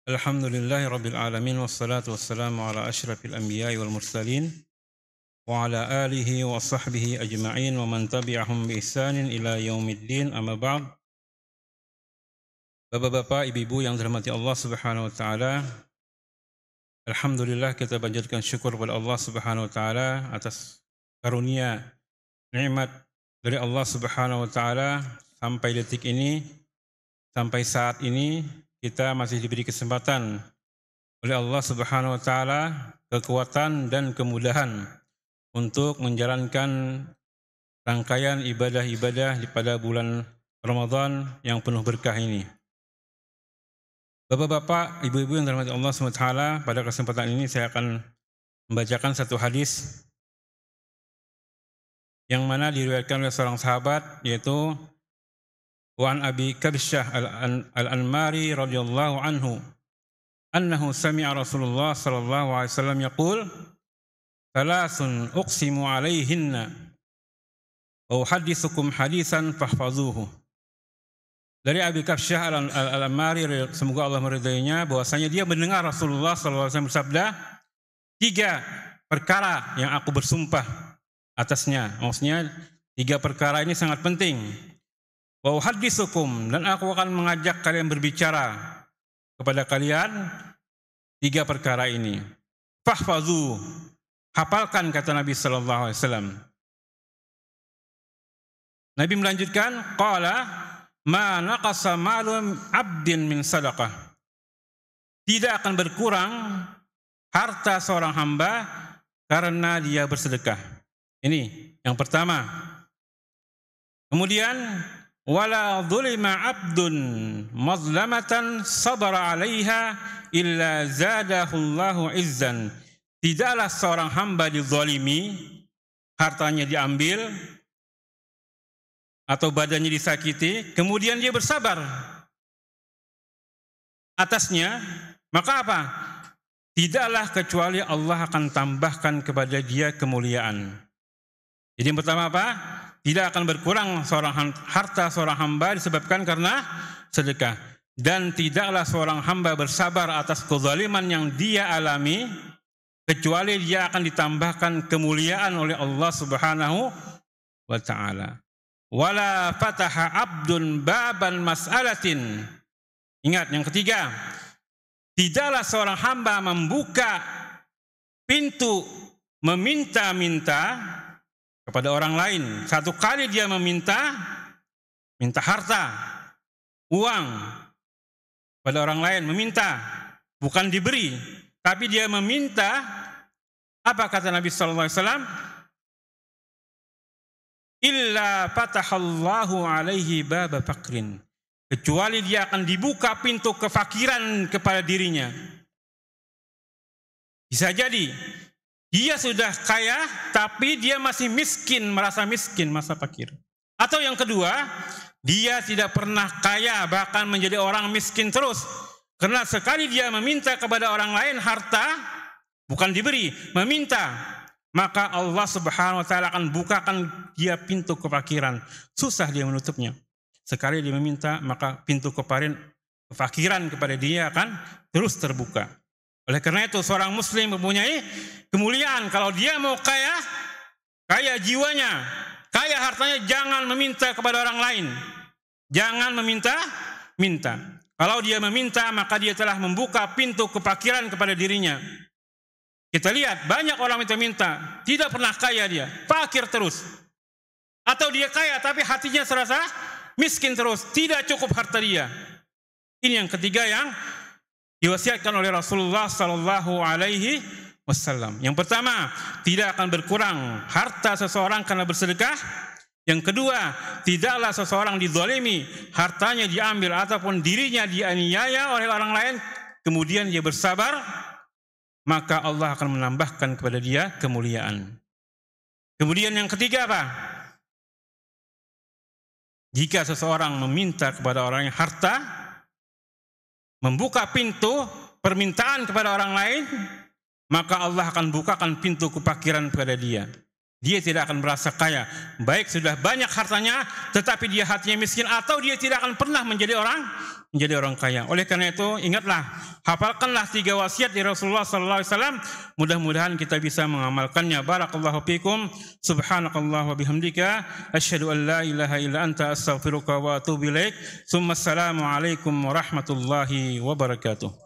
Alhamdulillahi Rabbil Alamin wassalatu wassalamu ala ashrafil anbiya'i wal mursalin wa ala alihi wa sahbihi ajma'in wa man tabi'ahum bi ihsanin ila yaumiddin amma ba'd. Bapak-bapak, ibu-ibu yang dirahmati Allah Subhanahu wa taala, alhamdulillah kita panjatkan syukur kepada Allah Subhanahu wa taala atas karunia nikmat dari Allah Subhanahu wa taala sampai detik ini, sampai saat ini kita masih diberi kesempatan oleh Allah Subhanahu wa taala kekuatan dan kemudahan untuk menjalankan rangkaian ibadah-ibadah pada bulan Ramadan yang penuh berkah ini. Bapak-bapak, ibu-ibu yang dirahmati Allah Subhanahu wa taala, pada kesempatan ini saya akan membacakan satu hadis yang mana diriwayatkan oleh seorang sahabat, yaitu wa an Abi Kabsyah al-Anmari radhiyallahu anhu annahu sami'a Rasulullah sallallahu alaihi wasallam yaqul thalathun uqsimu alaihinna wa uhaddithukum hadisan fahfazuhu. Dari Abi Kabsyah al-Anmari, semoga Allah meridainya, bahwasanya dia mendengar Rasulullah sallallahu alaihi wasallam bersabda, 3 perkara yang aku bersumpah atasnya. Maksudnya 3 perkara ini sangat penting. Wa uhadditsukum, dan aku akan mengajak kalian berbicara kepada kalian 3 perkara ini. Fahfazu, hafalkan, kata Nabi sallallahu alaihi wasallam. Nabi melanjutkan, qala ma naqasa malum 'abdin min sadaqah. Tidak akan berkurang harta seorang hamba karena dia bersedekah. Ini yang pertama. Kemudian wala dhulima 'abdun mazlamatan sabara 'alaiha illa zadahu Allahu 'izzan. Tidaklah seorang hamba dizalimi, hartanya diambil atau badannya disakiti, kemudian dia bersabar atasnya, maka apa? Tidaklah kecuali Allah akan tambahkan kepada dia kemuliaan. Jadi yang pertama apa? Tidak akan berkurang harta seorang hamba disebabkan karena sedekah. Dan tidaklah seorang hamba bersabar atas kezaliman yang dia alami, kecuali dia akan ditambahkan kemuliaan oleh Allah Subhanahu wa ta'ala. Wala fataha abdun baban mas'alatin. Ingat, yang ketiga, tidaklah seorang hamba membuka pintu meminta-minta kepada orang lain. Satu kali dia minta harta, uang pada orang lain, meminta, bukan diberi, tapi dia meminta. Apa kata Nabi sallallahu alaihi wasallam? Illa fatahallahu alaihi baba faqrin. Kecuali dia akan dibuka pintu kefakiran kepada dirinya. Bisa jadi dia sudah kaya, tapi dia masih miskin, merasa miskin, masa fakir. Atau yang kedua, dia tidak pernah kaya, bahkan menjadi orang miskin terus. Karena sekali dia meminta kepada orang lain harta, bukan diberi, meminta, maka Allah Subhanahu wa ta'ala akan bukakan dia pintu kefakiran. Susah dia menutupnya. Sekali dia meminta, maka pintu kefakiran kepada dia akan terus terbuka. Oleh karena itu seorang muslim mempunyai kemuliaan. Kalau dia mau kaya jiwanya, kaya hartanya, jangan meminta kepada orang lain. Jangan minta. Kalau dia meminta, maka dia telah membuka pintu kefakiran kepada dirinya. Kita lihat banyak orang minta, tidak pernah kaya dia, fakir terus. Atau dia kaya tapi hatinya serasa miskin terus, tidak cukup harta dia. Ini yang ketiga yang diwasiatkan oleh Rasulullah sallallahu alaihi wasallam. Yang pertama, tidak akan berkurang harta seseorang karena bersedekah. Yang kedua, tidaklah seseorang dizalimi, hartanya diambil ataupun dirinya dianiaya oleh orang lain, kemudian dia bersabar, maka Allah akan menambahkan kepada dia kemuliaan. Kemudian yang ketiga apa? Jika seseorang meminta kepada orang yang harta, membuka pintu permintaan kepada orang lain, maka Allah akan bukakan pintu kefakiran kepada dia. dia tidak akan merasa kaya. Baik sudah banyak hartanya, tetapi dia hatinya miskin, atau dia tidak akan pernah menjadi orang kaya. Oleh karena itu, ingatlah, hafalkanlah 3 wasiat di Rasulullah SAW. Mudah-mudahan kita bisa mengamalkannya. Barakallahu fikum. Subhanakallah wa bihamdika. Asyhadu an la ilaha illa anta astaghfiruka wa atubu ilaik. Assalamualaikum warahmatullahi wabarakatuh.